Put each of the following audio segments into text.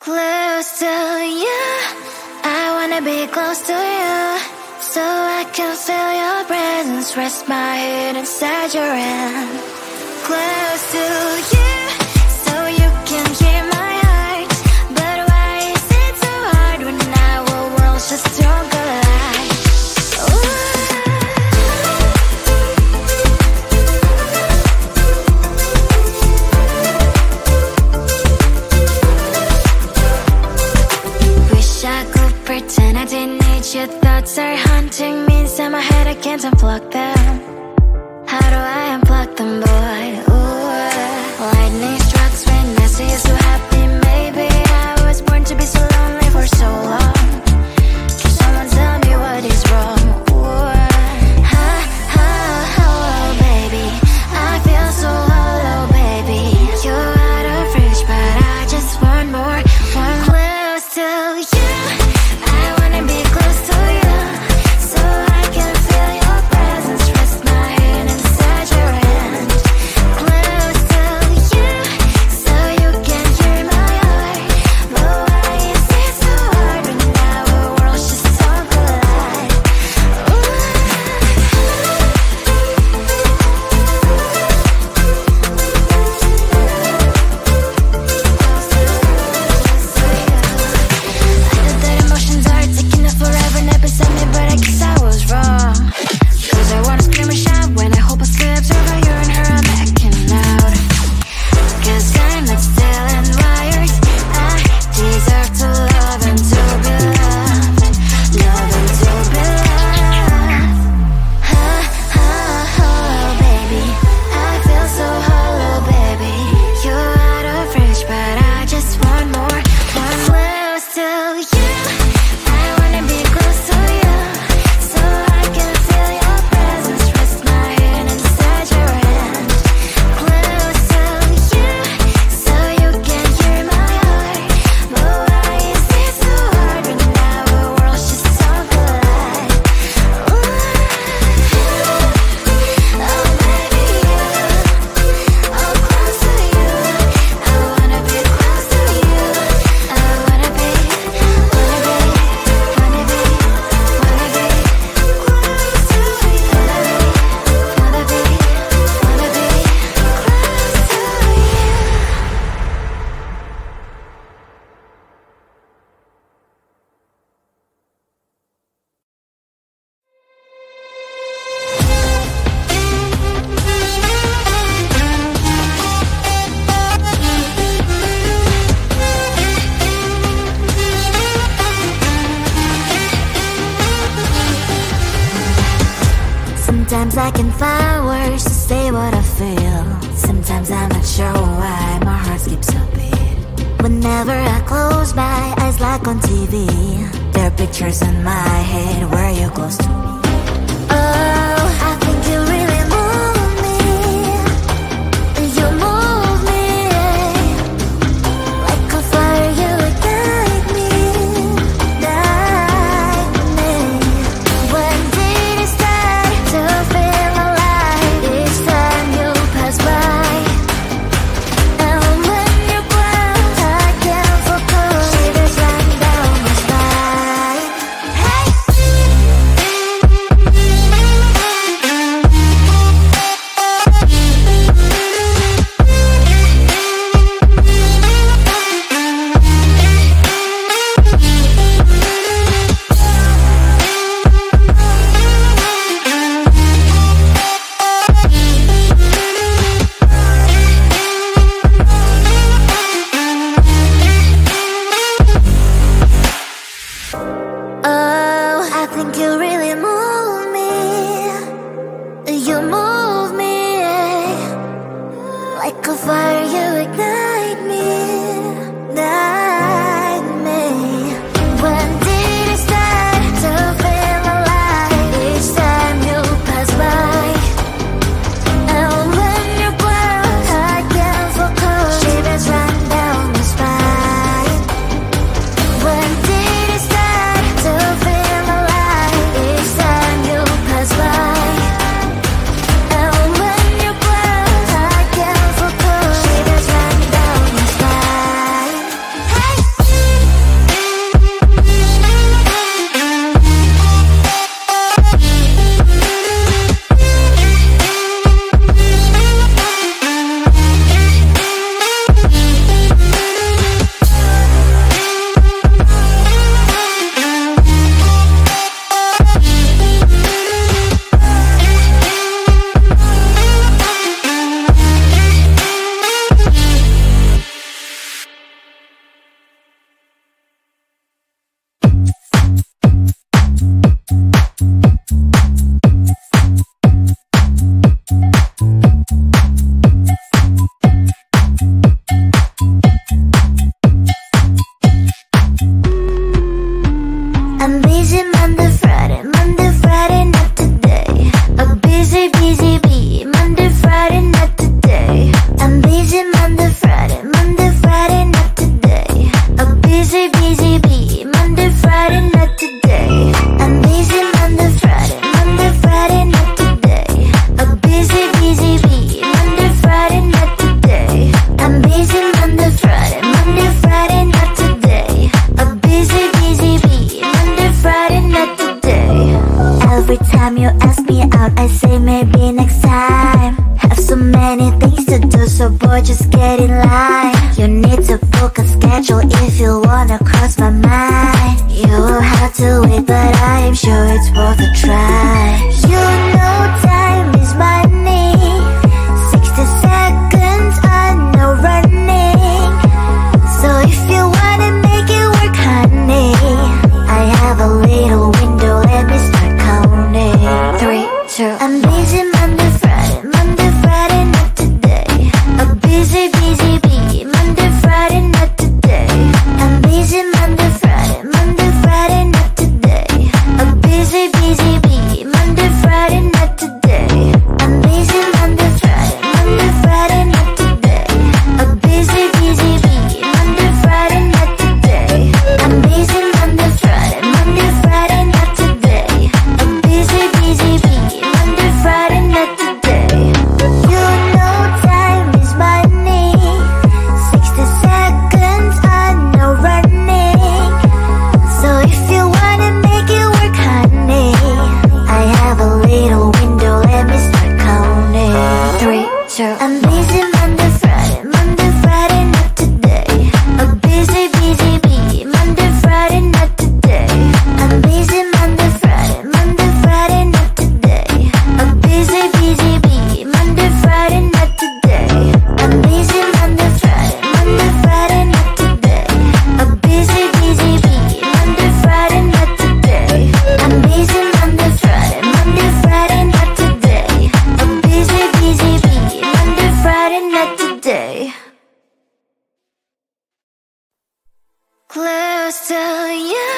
Close to you, I wanna be close to you, so I can feel your presence, rest my head inside your hand. Close to you, so you can hear my heart, but why is it so hard when our world's just don't collide? Pretend I didn't need your thoughts are haunting me inside my head. I can't unplug them. How do I unplug them, boy? Ooh, lightning strikes when I see you so happy. Maybe I was born to be so lonely for so long. Can someone tell me what is wrong? Ooh, oh, baby, I feel so hollow, baby. You're out of reach, but I just want more, one close to you. Sometimes I can find words to say what I feel. Sometimes I'm not sure why my heart skips a beat. Whenever I close my eyes like on TV, there are pictures in my head where you're close to me. Oh, I think you really move me. You move me like a fire, you would guide me, guide me. When did it start to feel alive? Each time you pass by, and when you ground, I can't focus. Shivers run down my spine. Hey. book a schedule if you wanna cross my mind. You will have to wait, but I'm sure it's worth a try. You know time is money. 60 seconds on no running. So if you wanna make it work, honey, I have a little window, let me start counting. 3, 2, I'm busy Monday, Friday, not today. A busy bee, Monday, Friday, not today. I'm busy Monday, Friday, not today. A busy bee, Monday, Friday, not today. I'm busy Monday, Friday, not today. A busy bee, Monday, Friday, not today. I'm busy Monday, Friday, not today. A busy bee, Monday, Friday, not today. You know time is money. 60 seconds on no running. So if you wanna make it work, honey, I have a little window, let me start counting. 3, 2, I'm busy Monday, Friday, not today. A busy bee, Monday, Friday, not today. I'm busy Monday, Friday, not today. A busy bee, Monday, Friday, not today. I'm busy Monday, Friday, not today. A busy bee, Monday, Friday, not today. I'm busy Monday, Friday, not today. A busy bee, Monday, Friday, not today. Close to you,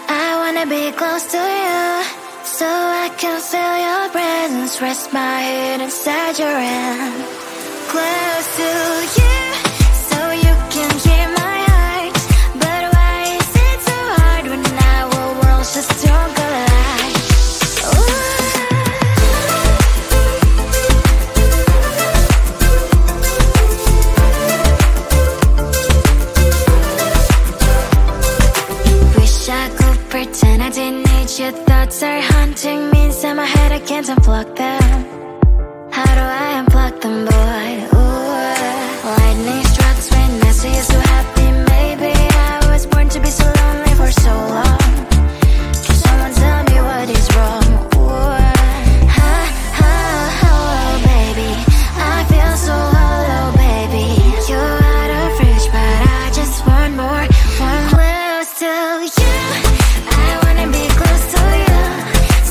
I wanna be close to you, so I can feel your presence, rest my head inside your hand. Close to you, so you can hear my heart. But why is it so hard when our worlds just don't collide? Wish I could pretend I didn't need your thoughts are haunting me inside my head, I can't unplug them. How do I unplug them, boy? Ooh, lightning strikes when I see you so happy. Maybe I was born to be so lonely for so long. Can someone tell me what is wrong? Ooh, oh, baby, I feel so hollow, baby. You're out of reach, but I just want more, close to you. I wanna be close to you,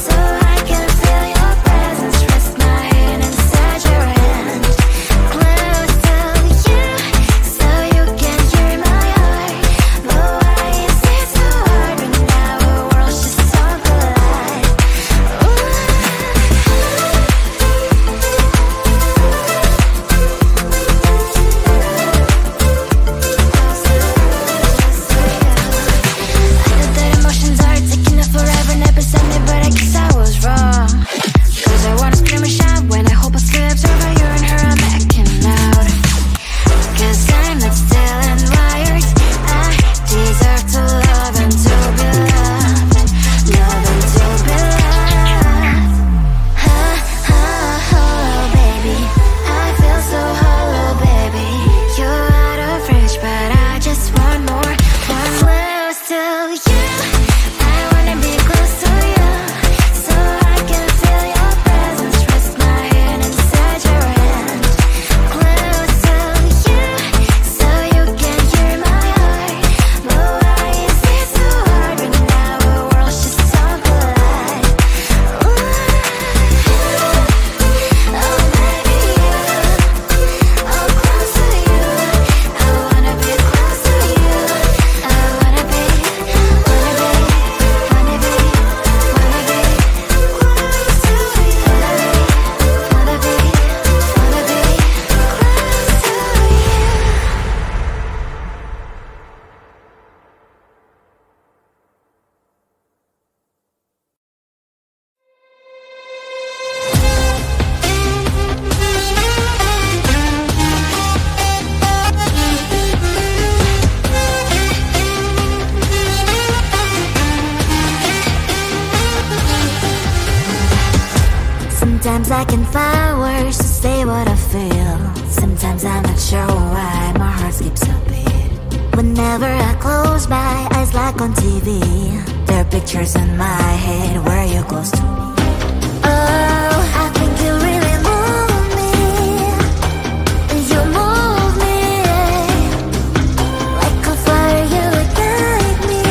so I can feel your presence, rest my head inside your hand. Close to you, so you can hear my heart. But why is it so hard when our worlds just don't collide? I know that emotions are taking up forever, never send me, but I guess I was wrong. Cause I wanna scream and shout when I hope I slip over you and her, I'm acting out. Cause I'm not still and wired. I deserve to love and to be loved. Love and to be loved. Oh, baby, I feel so hollow, baby. You're out of reach, but I just want more, close to you. I wanna be close to you, so I can feel your presence, rest my head inside your hand. Close to you, so you can hear my heart. But why is it so hard when our worlds just don't collide? Oh, baby, oh, close to you. I wanna be close to you. I wanna be Sometimes I can find words to say what I feel. Sometimes I'm not sure why my heart skips a beat. Whenever I close my eyes like on TV, there are pictures in my head where you're close to me. Oh, I think you really move me. You move me like a fire, you ignite me,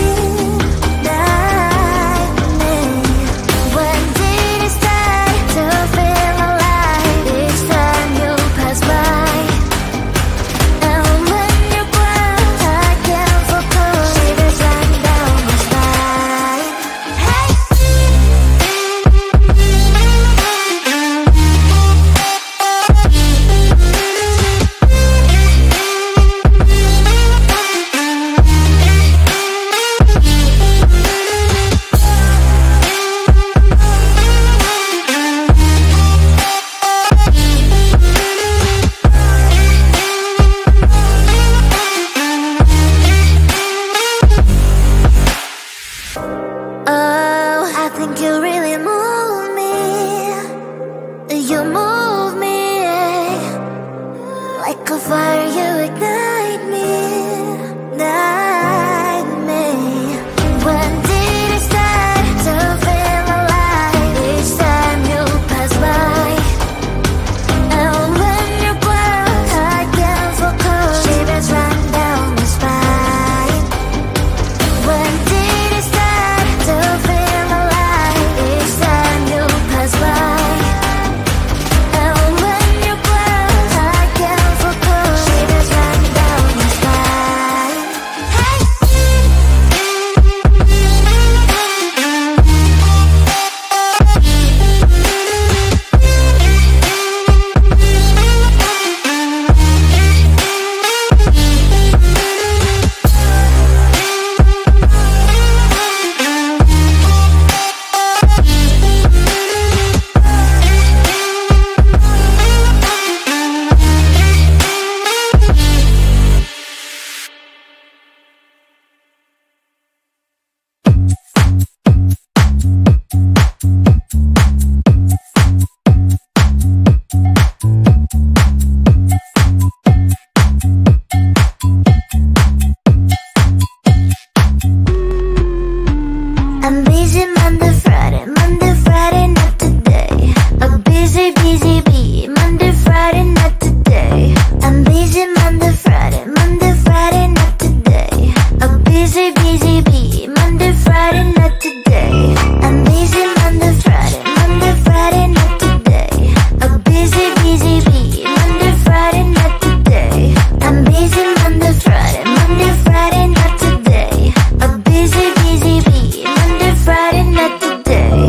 ignite me. When did it start to feel alive? Each time you pass by, and when you cry, I can't focus. Shivers run down my spine. Hey. Oh, I think you really move me. You move me like a fire, you ignite me, ignite me. When did it start to feel alive? Each time you pass by, and when you cry, I can't focus. Shivers run down my spine. When did it start to feel alive? Each time you pass by, and when you cry, I can't focus. Shivers run down my spine. Hey. I'm busy Monday, Friday, not today. A busy bee, Monday, Friday, not today. I'm busy Monday, Friday, not today. A busy bee, Monday, Friday, not today. I'm busy Monday, Friday, not today. A busy bee, Monday, Friday, not today. I'm busy Monday, Friday, not today. A busy bee, Monday, Friday, not today.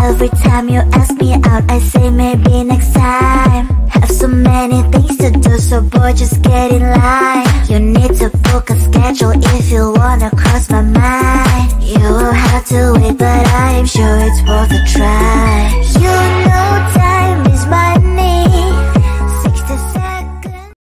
Every time you ask me out, I say maybe next time. Have so many things to do, so boy, just get in line. You need to book a schedule if you wanna cross my mind. You will have to wait, but I am sure it's worth a try. You know